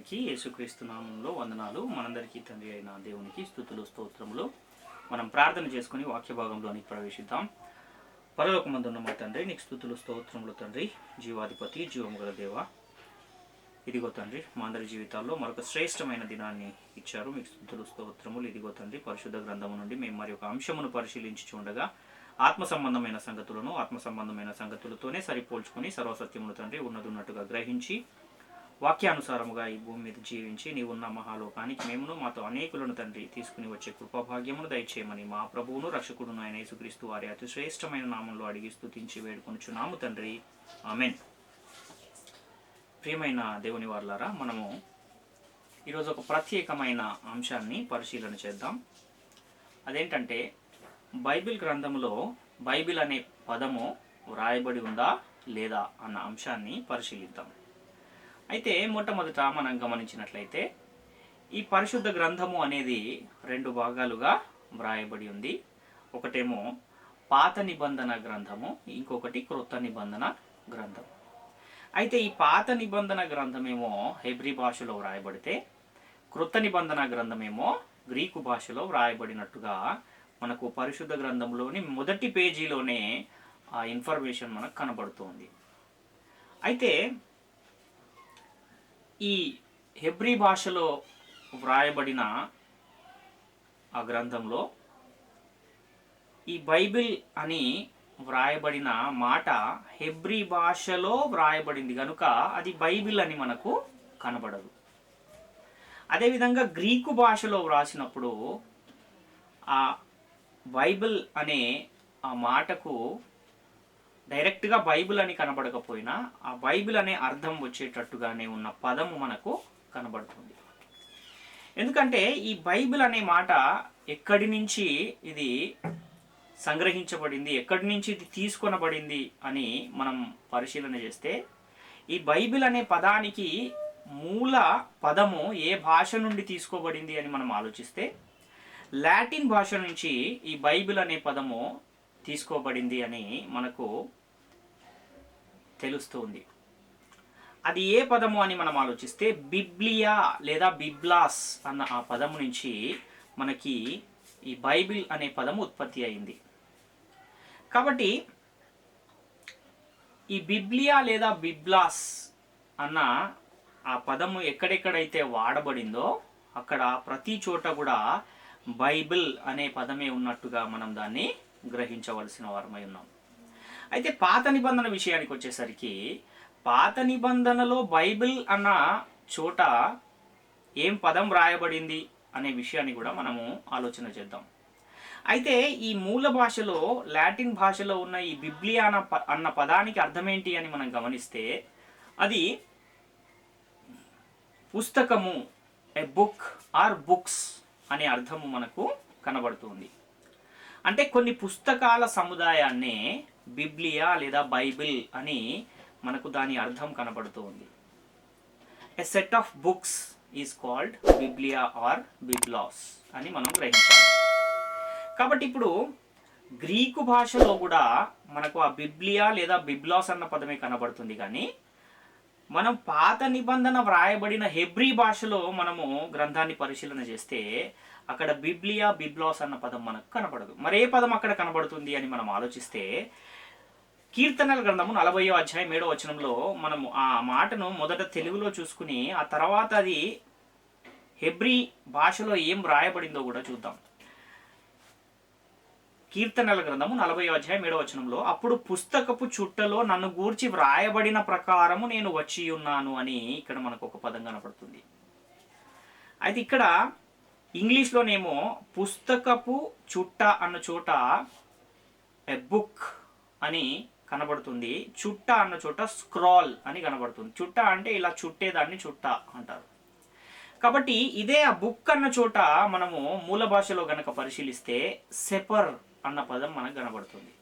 అందరికీ యేసుక్రీస్తు నామంలో వందనాలు. మనందరికీ తండ్రి అయిన దేవునికి స్తుతులు స్తోత్రములు. మనం ప్రార్థన చేసుకుని వాక్య భాగంలోనికి ప్రవేశిద్దాం. పరలోకమందున్న మా తండ్రి, నీకు స్తుతులు స్తోత్రములు తండ్రి. జీవాధిపతి, జీవము గల దేవ, ఇదిగో తండ్రి, మా అందరి జీవితాల్లో మరొక శ్రేష్టమైన దినాన్ని ఇచ్చారు. మీకు స్తుతులు స్తోత్రములు. ఇదిగో తండ్రి, పరిశుద్ధ గ్రంథము నుండి మేము మరి ఒక అంశమును పరిశీలించి చూడగా ఆత్మ సంబంధమైన సంగతులతోనే సరిపోల్చుకొని సర్వసత్యమును తండ్రి ఉన్నట్టుగా గ్రహించి వాక్యానుసారముగా ఈ భూమి మీద జీవించి నీవున్న మహాలోకానికి మేమును మాతో అనేకులను తండ్రి తీసుకుని వచ్చే కృపాభాగ్యమును దయచేయమని మా ప్రభువును రక్షకుడును ఆయన యేసుక్రీస్తు వారి అతి శ్రేష్టమైన నామంలో అడిగి స్తుతించి వేడుకొనుచున్నాము తండ్రి, ఆమెన్. ప్రియమైన దేవుని వారలారా, మనము ఈరోజు ఒక ప్రత్యేకమైన అంశాన్ని పరిశీలన చేద్దాం. అదేంటంటే, బైబిల్ గ్రంథంలో బైబిల్ అనే పదము వ్రాయబడి ఉందా లేదా అన్న అంశాన్ని పరిశీలిద్దాం. అయితే మొట్టమొదట మనం గమనించినట్లయితే ఈ పరిశుద్ధ గ్రంథము అనేది రెండు భాగాలుగా వ్రాయబడి ఉంది. ఒకటేమో పాత నిబంధన గ్రంథము, ఇంకొకటి క్రొత్త నిబంధన గ్రంథం. అయితే ఈ పాత నిబంధన గ్రంథమేమో హెబ్రీ భాషలో వ్రాయబడితే, క్రొత్త నిబంధన గ్రంథమేమో గ్రీకు భాషలో వ్రాయబడినట్టుగా మనకు పరిశుద్ధ గ్రంథంలోని మొదటి పేజీలోనే ఆ ఇన్ఫర్మేషన్ మనకు కనబడుతుంది. అయితే ఈ హెబ్రీ భాషలో వ్రాయబడిన ఆ గ్రంథంలో ఈ బైబిల్ అని వ్రాయబడిన మాట హెబ్రీ భాషలో వ్రాయబడింది కనుక అది బైబిల్ అని మనకు కనబడదు. అదేవిధంగా గ్రీకు భాషలో వ్రాసినప్పుడు ఆ బైబిల్ అనే ఆ మాటకు డైరెక్ట్గా బైబిల్ అని కనబడకపోయినా ఆ బైబిల్ అనే అర్థం వచ్చేటట్టుగానే ఉన్న పదము మనకు కనబడుతుంది. ఎందుకంటే ఈ బైబిల్ అనే మాట ఎక్కడి నుంచి ఇది సంగ్రహించబడింది, ఎక్కడి నుంచి ఇది తీసుకొనబడింది అని మనం పరిశీలన చేస్తే, ఈ బైబిల్ అనే పదానికి మూల పదము ఏ భాష నుండి తీసుకోబడింది అని మనం ఆలోచిస్తే, లాటిన్ భాష నుంచి ఈ బైబిల్ అనే పదము తీసుకోబడింది అని మనకు తెలుస్తుంది. అది ఏ పదము అని మనం ఆలోచిస్తే, బిబ్లియా లేదా బిబ్లాస్ అన్న ఆ పదము నుంచి మనకి ఈ బైబిల్ అనే పదము ఉత్పత్తి అయింది. కాబట్టి ఈ బిబ్లియా లేదా బిబ్లాస్ అన్న ఆ పదము ఎక్కడెక్కడైతే వాడబడిందో అక్కడ ప్రతి చోట కూడా బైబిల్ అనే పదమే ఉన్నట్టుగా మనం దాన్ని గ్రహించవలసిన వారమై ఉన్నాం. అయితే పాత నిబంధన విషయానికి వచ్చేసరికి, పాత నిబంధనలో బైబిల్ అన్న చోట ఏం పదం రాయబడింది అనే విషయాన్ని కూడా మనము ఆలోచన చేద్దాం. అయితే ఈ మూల భాషలో, లాటిన్ భాషలో ఉన్న ఈ బిబ్లియా అన్న పదానికి అర్థం ఏంటి అని మనం గమనిస్తే, అది పుస్తకము, ఏ బుక్ ఆర్ బుక్స్ అనే అర్థము మనకు కనబడుతుంది. అంటే కొన్ని పుస్తకాల సముదాయాన్నే బిబ్లియా లేదా బైబిల్ అని మనకు దాని అర్థం కనబడుతూ ఉంది. A set of books is called biblia or biblos అని మనం గ్రహించాలి. కాబట్టి ఇప్పుడు గ్రీకు భాషలో కూడా మనకు ఆ బిబ్లియా లేదా బిబ్లాస్ అన్న పదమే కనబడుతుంది. కానీ మనం పాత నిబంధన వ్రాయబడిన హెబ్రీ భాషలో మనము గ్రంథాన్ని పరిశీలన చేస్తే అక్కడ బిబ్లియా బిబ్లాస్ అన్న పదం మనకు కనబడదు. మరే పదం అక్కడ కనబడుతుంది అని మనం ఆలోచిస్తే, కీర్తనల గ్రంథము 40వ అధ్యాయం 7వ వచనంలో మనము ఆ మాటను మొదట తెలుగులో చూసుకుని ఆ తర్వాత అది హెబ్రీ భాషలో ఏం వ్రాయబడిందో కూడా చూద్దాం. కీర్తనల గ్రంథము 40వ అధ్యాయం 7వ వచనంలో, అప్పుడు పుస్తకపు చుట్టలో నన్ను గూర్చి వ్రాయబడిన ప్రకారము నేను వచ్చి ఉన్నాను అని ఇక్కడ మనకు ఒక పదం కనపడుతుంది. అయితే ఇక్కడ ఇంగ్లీష్లోనేమో పుస్తకపు చుట్ట అన్న చోట ఎ బుక్ అని కనబడుతుంది, చుట్ట అన్న చోట స్క్రాల్ అని కనబడుతుంది. చుట్ట అంటే ఇలా చుట్టేదాన్ని చుట్ట అంటారు. కాబట్టి ఇదే ఆ బుక్ అన్న చోట మనము మూల భాషలో గనక పరిశీలిస్తే సెపర్ అన్న పదం మనకు కనబడుతుంది.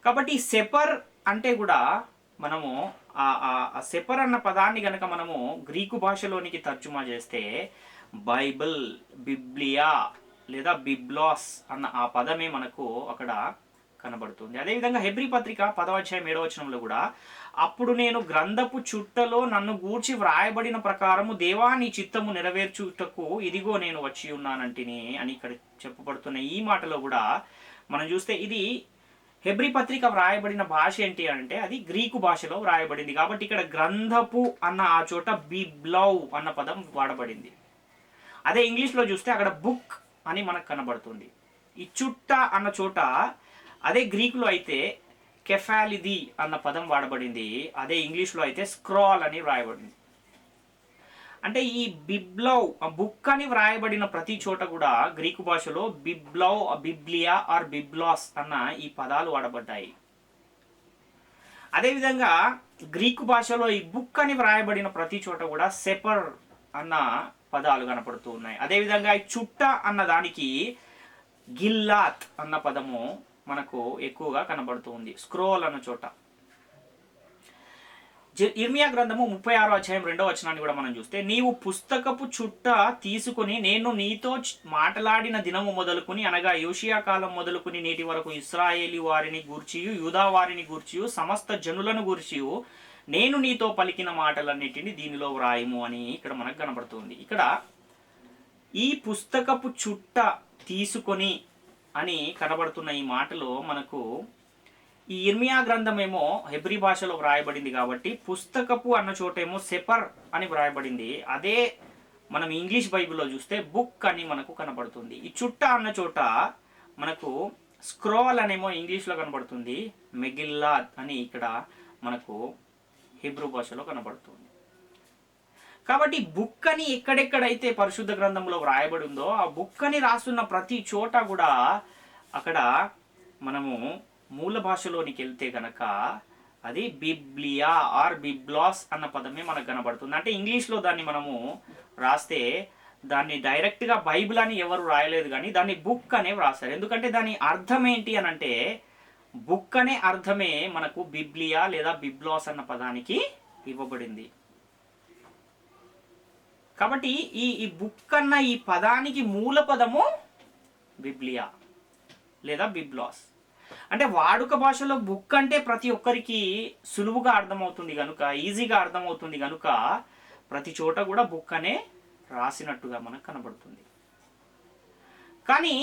కాబట్టి సెపర్ అంటే కూడా మనము ఆ సెపర్ అన్న పదాన్ని గనక మనము గ్రీకు భాషలోనికి తర్జుమా చేస్తే బైబిల్, బిబ్లియా లేదా బిబ్లాస్ అన్న ఆ పదమే మనకు అక్కడ కనబడుతుంది. అదేవిధంగా హెబ్రీ పత్రిక 10వ అధ్యాయం 7వ వచనంలో కూడా అప్పుడు నేను గ్రంథపు చుట్టలో నన్ను గూర్చి వ్రాయబడిన ప్రకారము దేవా నీ చిత్తము నెరవేర్చుటకు ఇదిగో నేను వచ్చి ఉన్నానంటిని అని ఇక్కడ చెప్పబడుతున్న ఈ మాటలో కూడా మనం చూస్తే ఇది హెబ్రీ పత్రిక వ్రాయబడిన భాష ఏంటి అంటే అది గ్రీకు భాషలో వ్రాయబడింది. కాబట్టి ఇక్కడ గ్రంథపు అన్న ఆ చోట బిబ్లౌ అన్న పదం వాడబడింది. అదే ఇంగ్లీష్లో చూస్తే అక్కడ బుక్ అని మనకు కనబడుతుంది. ఈ చుట్ట అన్న చోట అదే గ్రీకులో అయితే కెఫాలిది అన్న పదం వాడబడింది. అదే ఇంగ్లీష్లో అయితే స్క్రాల్ అని వ్రాయబడింది. అంటే ఈ బిబ్లౌ బుక్ అని వ్రాయబడిన ప్రతి చోట కూడా గ్రీకు భాషలో బిబ్లౌ, బిబ్లియా ఆర్ బిబ్లాస్ అన్న ఈ పదాలు వాడబడ్డాయి. అదేవిధంగా గ్రీకు భాషలో ఈ బుక్ అని వ్రాయబడిన ప్రతి చోట కూడా సెపర్ అన్న పదాలు కనపడుతూ ఉన్నాయి. అదేవిధంగా ఈ చుట్ట అన్న దానికి గిల్లాత్ అన్న పదము మనకు ఎక్కువగా కనబడుతూ ఉంది స్క్రోల్ అన్న చోట. ఇర్మియా గ్రంథము 36వ అధ్యాయం 2వ వచనాన్ని కూడా మనం చూస్తే నీవు పుస్తకపు చుట్ట తీసుకుని నేను నీతో మాట్లాడిన దినము మొదలుకుని అనగా యోషియా కాలం మొదలుకుని నేటి వరకు ఇశ్రాయేలు వారిని గూర్చియు యూదా వారిని గూర్చియు సమస్త జనులను గూర్చియు నేను నీతో పలికిన మాటలన్నిటిని దీనిలో వ్రాయము అని ఇక్కడ మనకు కనబడుతుంది. ఇక్కడ ఈ పుస్తకపు చుట్ట తీసుకొని అని కనబడుతున్న ఈ మాటలో మనకు ఈ ఇర్మియా గ్రంథం ఏమో హెబ్రీ భాషలో వ్రాయబడింది కాబట్టి పుస్తకపు అన్న చోటేమో సెపర్ అని వ్రాయబడింది. అదే మనం ఇంగ్లీష్ బైబిల్లో చూస్తే బుక్ అని మనకు కనబడుతుంది. ఈ చుట్ట అన్న చోట మనకు స్క్రోల్ అనేమో ఇంగ్లీష్లో కనబడుతుంది, మెగిల్లా అని ఇక్కడ మనకు హెబ్రూ భాషలో కనబడుతుంది. కాబట్టి బుక్ అని ఎక్కడెక్కడైతే పరిశుద్ధ గ్రంథంలో వ్రాయబడి ఉందో ఆ బుక్ అని రాస్తున్న ప్రతి చోట కూడా అక్కడ మనము మూల భాషలోనికి వెళ్తే కనుక అది బిబ్లియా ఆర్ బిబ్లాస్ అన్న పదమే మనకు కనబడుతుంది. అంటే ఇంగ్లీష్లో దాన్ని మనము రాస్తే దాన్ని డైరెక్ట్గా బైబిల్ అని ఎవరు రాయలేదు, కానీ దాన్ని బుక్ అనే వ్రాసారు. ఎందుకంటే దాని అర్థం ఏంటి అని అంటే బుక్ అనే అర్థమే మనకు బిబ్లియా లేదా బిబ్లాస్ అన్న పదానికి ఇవ్వబడింది. కాబట్టి ఈ బుక్ అన్న ఈ పదానికి మూల పదము బిబ్లియా లేదా బిబ్లాస్. అంటే వాడుక భాషలో బుక్ అంటే ప్రతి ఒక్కరికి సులువుగా అర్థమవుతుంది కనుక, ఈజీగా అర్థమవుతుంది కనుక ప్రతి చోట కూడా బుక్ అనే రాసినట్టుగా మనకు కనబడుతుంది. కానీ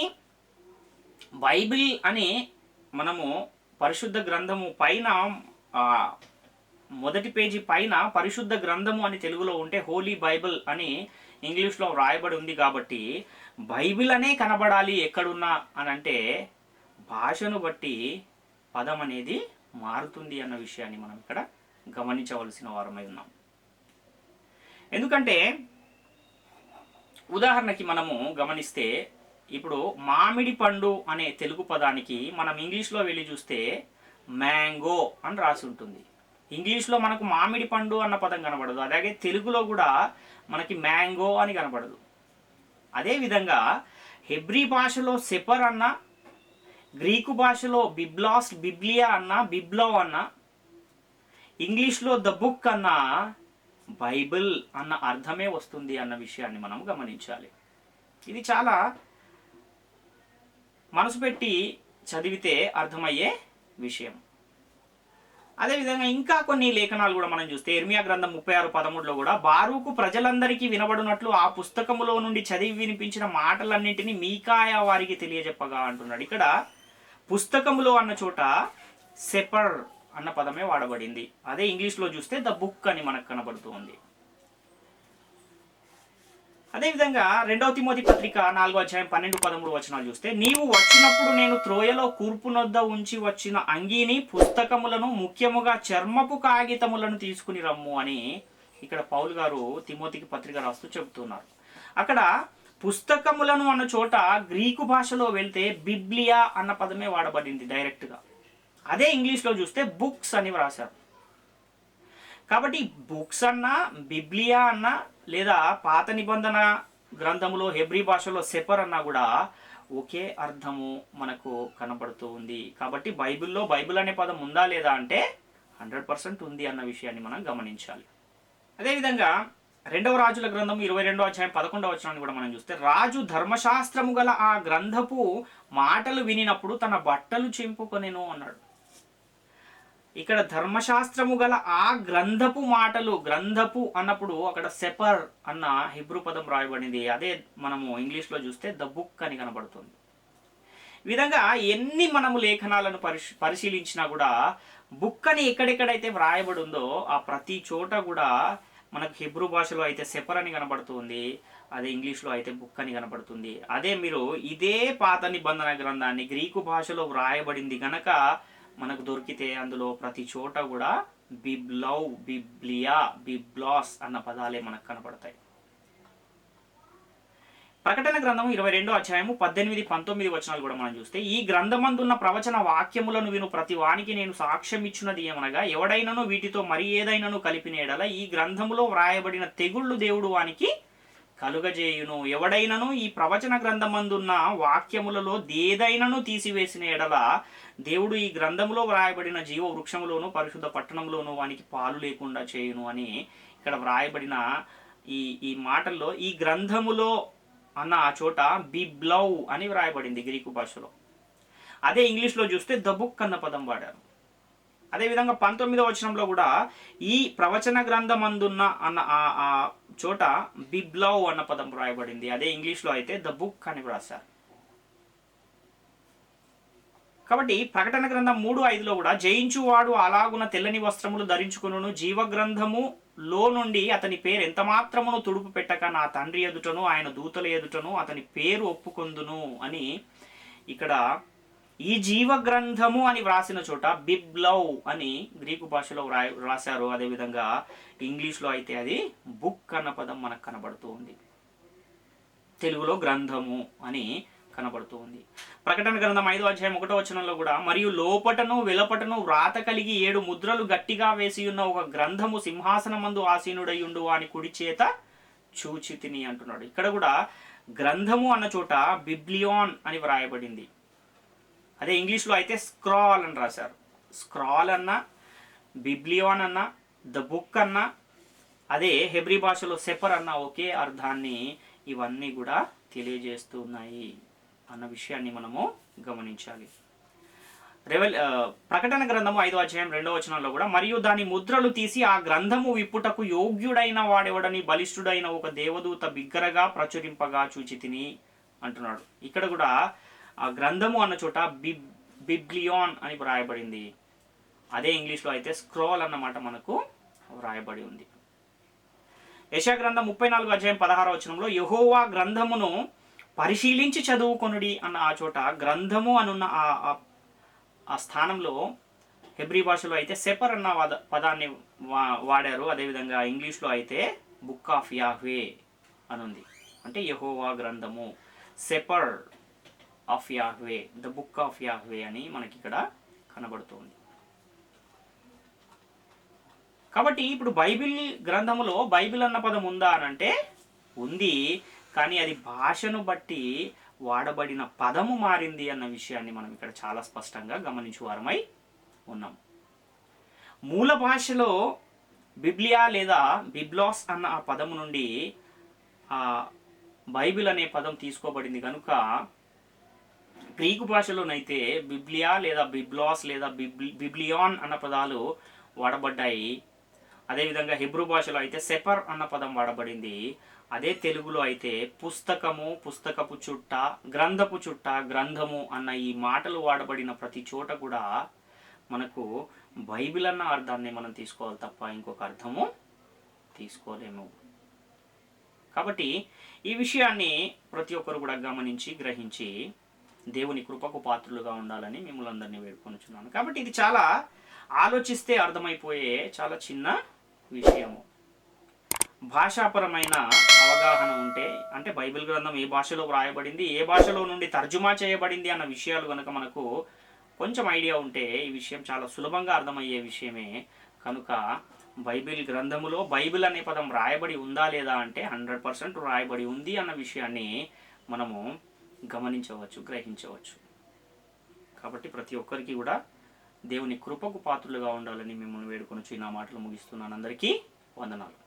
బైబిల్ అని మనము పరిశుద్ధ గ్రంథము పైన మొదటి పేజీ పైన పరిశుద్ధ గ్రంథము అని తెలుగులో ఉంటే హోలీ బైబిల్ అని ఇంగ్లీష్లో వ్రాయబడి ఉంది. కాబట్టి బైబిల్ అనే కనబడాలి ఎక్కడున్నా అని అంటే భాషను బట్టి పదం అనేది మారుతుంది అన్న విషయాన్ని మనం ఇక్కడ గమనించవలసిన వారమై ఉన్నాం. ఎందుకంటే ఉదాహరణకి మనము గమనిస్తే ఇప్పుడు మామిడి పండు అనే తెలుగు పదానికి మనం ఇంగ్లీష్లో వెళ్ళి చూస్తే మ్యాంగో అని రాసి ఉంటుంది. ఇంగ్లీష్లో మనకు మామిడి పండు అన్న పదం కనబడదు, అలాగే తెలుగులో కూడా మనకి మ్యాంగో అని కనబడదు. అదేవిధంగా హెబ్రీ భాషలో సెపర్ అన్న, గ్రీకు భాషలో బిబ్లాస్ బిబ్లియా అన్న, బిబ్లో అన్న, ఇంగ్లీష్లో ద బుక్ అన్న బైబిల్ అన్న అర్థమే వస్తుంది అన్న విషయాన్ని మనం గమనించాలి. ఇది చాలా మనసు పెట్టి చదివితే అర్థమయ్యే విషయం. అదేవిధంగా ఇంకా కొన్ని లేఖనాలు కూడా మనం చూస్తే ఇర్మియా గ్రంథం 36:13లో కూడా బారూకు ప్రజలందరికీ వినబడినట్లు ఆ పుస్తకములో నుండి చదివి వినిపించిన మాటలన్నింటినీ మీకాయా వారికి తెలియజెప్పగా అంటున్నాడు. ఇక్కడ పుస్తకములో అన్న చోట సెపర్ అన్న పదమే వాడబడింది. అదే ఇంగ్లీష్లో చూస్తే ద బుక్ అని మనకు కనబడుతూ ఉంది. అదేవిధంగా 2వ తిమోతి పత్రిక 4వ అధ్యాయం 12-13 వచనాలు చూస్తే నీవు వచ్చినప్పుడు నేను త్రోయలో కూర్పునొద్ద ఉంచి వచ్చిన అంగీని, పుస్తకములను, ముఖ్యముగా చర్మపు కాగితములను తీసుకుని రమ్ము అని ఇక్కడ పౌలు గారు తిమోతికి పత్రిక రాస్తూ చెబుతున్నారు. అక్కడ పుస్తకములను అన్న చోట గ్రీకు భాషలో వెళ్తే బిబ్లియా అన్న పదమే వాడబడింది డైరెక్ట్గా. అదే ఇంగ్లీష్లో చూస్తే బుక్స్ అని వ్రాశారు. కాబట్టి బుక్స్ అన్నా, బిబ్లియా అన్నా, లేదా పాత నిబంధన గ్రంథములో హెబ్రీ భాషలో సెపర్ అన్నా కూడా ఒకే అర్థము మనకు కనబడుతూ ఉంది. కాబట్టి బైబిల్లో బైబిల్ అనే పదం ఉందా లేదా అంటే 100% ఉంది అన్న విషయాన్ని మనం గమనించాలి. అదేవిధంగా రెండవ రాజుల గ్రంథం 22వ అధ్యాయం 11వ వచనాన్ని కూడా మనం చూస్తే, రాజు ధర్మశాస్త్రము గల ఆ గ్రంథపు మాటలు వినినప్పుడు తన బట్టలు చింపుకొనెను అన్నాడు. ఇక్కడ ధర్మశాస్త్రము గల ఆ గ్రంథపు మాటలు, గ్రంథపు అన్నప్పుడు అక్కడ సెపర్ అన్న హిబ్రూ పదం రాయబడింది. అదే మనము ఇంగ్లీష్లో చూస్తే ద బుక్ అని కనబడుతుంది. ఈ విధంగా ఎన్ని మనము లేఖనాలను పరిశీలించినా కూడా బుక్ అని ఎక్కడెక్కడైతే వ్రాయబడి ఉందో ఆ ప్రతి చోట కూడా మనకు హిబ్రూ భాషలో అయితే సెపర్ అని కనబడుతుంది, అదే ఇంగ్లీష్లో అయితే బుక్ అని కనబడుతుంది. అదే మీరు ఇదే పాత నిబంధన గ్రంథాన్ని గ్రీకు భాషలో వ్రాయబడింది కనుక మనకు దొరికితే అందులో ప్రతి చోట కూడా బిబ్లౌ, బిబ్లియా, బిబ్లాస్ అన్న పదాలే మనకు కనబడతాయి. ప్రకటన గ్రంథం 22వ అధ్యాయము 18, 19 వచనాలు కూడా మనం చూస్తే, ఈ గ్రంథమందున్న ప్రవచన వాక్యములను విను ప్రతి వానికి నేను సాక్ష్యం ఇచ్చున్నది ఏమనగా, ఎవడైనను వీటితో మరి ఏదైనాను కలిపిన ఎడల ఈ గ్రంథములో వ్రాయబడిన తెగుళ్ళు దేవుడు వానికి కలుగజేయును. ఎవడైనను ఈ ప్రవచన గ్రంథమందున్న వాక్యములలో దేదైనను తీసివేసిన ఎడల దేవుడు ఈ గ్రంథములో వ్రాయబడిన జీవ వృక్షములోను పరిశుద్ధ పట్టణంలోను వానికి పాలు లేకుండా చేయును అని ఇక్కడ వ్రాయబడిన ఈ మాటల్లో ఈ గ్రంథములో అన్న ఆ చోట బిబ్లౌ అని వ్రాయబడింది గ్రీకు భాషలో. అదే ఇంగ్లీష్లో చూస్తే ద బుక్ అన్న పదం వాడారు. అదేవిధంగా 19వ వచనంలో కూడా ఈ ప్రవచన గ్రంథమందున్న అన్న ఆ చోట బిబ్లౌ అన్న పదం వ్రాయబడింది. అదే ఇంగ్లీష్లో అయితే ద బుక్ అని వ్రాసారు. కాబట్టి ప్రకటన గ్రంథం 3:5లో కూడా, జయించువాడు అలాగున తెల్లని వస్త్రములు ధరించుకును, జీవగ్రంథములో నుండి అతని పేరు ఎంత మాత్రమును తుడుపు పెట్టక నా తండ్రి ఎదుటను ఆయన దూతల ఎదుటను అతని పేరు ఒప్పుకొందును అని ఇక్కడ ఈ జీవగ్రంథము అని వ్రాసిన చోట బిబ్లౌ అని గ్రీకు భాషలో వ్రాసారు. అదేవిధంగా ఇంగ్లీష్లో అయితే అది బుక్ అన్న పదం మనకు కనబడుతూ ఉంది, తెలుగులో గ్రంథము అని కనబడుతూ ఉంది. ప్రకటన గ్రంథం 5వ అధ్యాయం 1వ వచనంలో కూడా, మరియు లోపటను వెలపటను వ్రాత కలిగి 7 ముద్రలు గట్టిగా వేసి ఉన్న ఒక గ్రంథము సింహాసనమందు ఆసీనుడయుండు అని కుడి చేత చూచితిని అంటున్నాడు. ఇక్కడ కూడా గ్రంథము అన్న చోట బిబ్లియాన్ అని వ్రాయబడింది. అదే ఇంగ్లీష్లో అయితే స్క్రాల్ అని రాశారు. స్క్రాల్ అన్న, బిబ్లియాన్ అన్న, ద బుక్ అన్న, అదే హెబ్రీ భాషలో సెపర్ అన్న ఒకే అర్థాన్ని ఇవన్నీ కూడా తెలియజేస్తూ ఉన్నాయి అన్న విషయాన్ని మనము గమనించాలి. ప్రకటన గ్రంథము 5వ అధ్యాయం 2వ వచనంలో కూడా, మరియు దాని ముద్రలు తీసి ఆ గ్రంథము విప్పుటకు యోగ్యుడైన వాడెవడని బలిష్ఠుడైన ఒక దేవదూత బిగ్గరగా ప్రచురింపగా చూచితిని అంటున్నాడు. ఇక్కడ కూడా ఆ గ్రంథము అన్న చోట బిబ్లియాన్ అని వ్రాయబడింది. అదే ఇంగ్లీష్లో అయితే స్క్రోల్ అన్నమాట మనకు వ్రాయబడి ఉంది. యెషయా గ్రంథం 34వ అధ్యాయం 16వ వచనంలో, యెహోవా గ్రంథమును పరిశీలించి చదువుకొనుడి అన్న ఆ చోట గ్రంథము అనున్న ఆ స్థానంలో హెబ్రీ భాషలో అయితే సెపర్ అన్న పదాన్ని వాడారు. అదేవిధంగా ఇంగ్లీష్లో అయితే బుక్ ఆఫ్ యాహ్వే అనుంది. అంటే యెహోవా గ్రంథము, సెపర్ of Yahweh, the book of Yahweh అని మనకి ఇక్కడ కనబడుతుంది. కాబట్టి ఇప్పుడు బైబిల్ గ్రంథములో బైబిల్ అన్న పదం ఉందా అనంటే ఉంది, కానీ అది భాషను బట్టి వాడబడిన పదము మారింది అన్న విషయాన్ని మనం ఇక్కడ చాలా స్పష్టంగా గమనించువారమై ఉన్నాం. మూల భాషలో బిబ్లియా లేదా బిబ్లాస్ అన్న ఆ పదము నుండి ఆ బైబిల్ అనే పదం తీసుకోబడింది కనుక గ్రీకు భాషలోనైతే బిబ్లియా లేదా బిబ్లాస్ లేదా బిబ్లియాన్ అన్న పదాలు వాడబడ్డాయి. అదేవిధంగా హిబ్రూ భాషలో అయితే సెపర్ అన్న పదం వాడబడింది. అదే తెలుగులో అయితే పుస్తకము, పుస్తకపు చుట్ట, గ్రంథపు చుట్ట, గ్రంథము అన్న ఈ మాటలు వాడబడిన ప్రతి చోట కూడా మనకు బైబిల్ అన్న అర్థాన్ని మనం తీసుకోవాలి తప్ప ఇంకొక అర్థము తీసుకోలేము. కాబట్టి ఈ విషయాన్ని ప్రతి ఒక్కరు కూడా గమనించి గ్రహించి దేవుని కృపకు పాత్రులుగా ఉండాలని మిమ్మల్ని అందరినీ వేడుకొనుచున్నాను. కాబట్టి ఇది చాలా ఆలోచిస్తే అర్థమైపోయే చాలా చిన్న విషయము. భాషాపరమైన అవగాహన ఉంటే, అంటే బైబిల్ గ్రంథం ఏ భాషలో వ్రాయబడింది, ఏ భాషలో నుండి తర్జుమా చేయబడింది అన్న విషయాలు కనుక మనకు కొంచెం ఐడియా ఉంటే ఈ విషయం చాలా సులభంగా అర్థమయ్యే విషయమే. కనుక బైబిల్ గ్రంథములో బైబిల్ అనే పదం రాయబడి ఉందా లేదా అంటే 100% రాయబడి ఉంది అన్న విషయాన్ని మనము గమనించవచ్చు, గ్రహించవచ్చు. కాబట్టి ప్రతి ఒక్కరికి కూడా దేవుని కృపకు పాత్రులుగా ఉండాలని మిమ్మల్ని వేడుకొనుచు నా మాటలు ముగిస్తున్నాను. అందరికీ వందనాలు.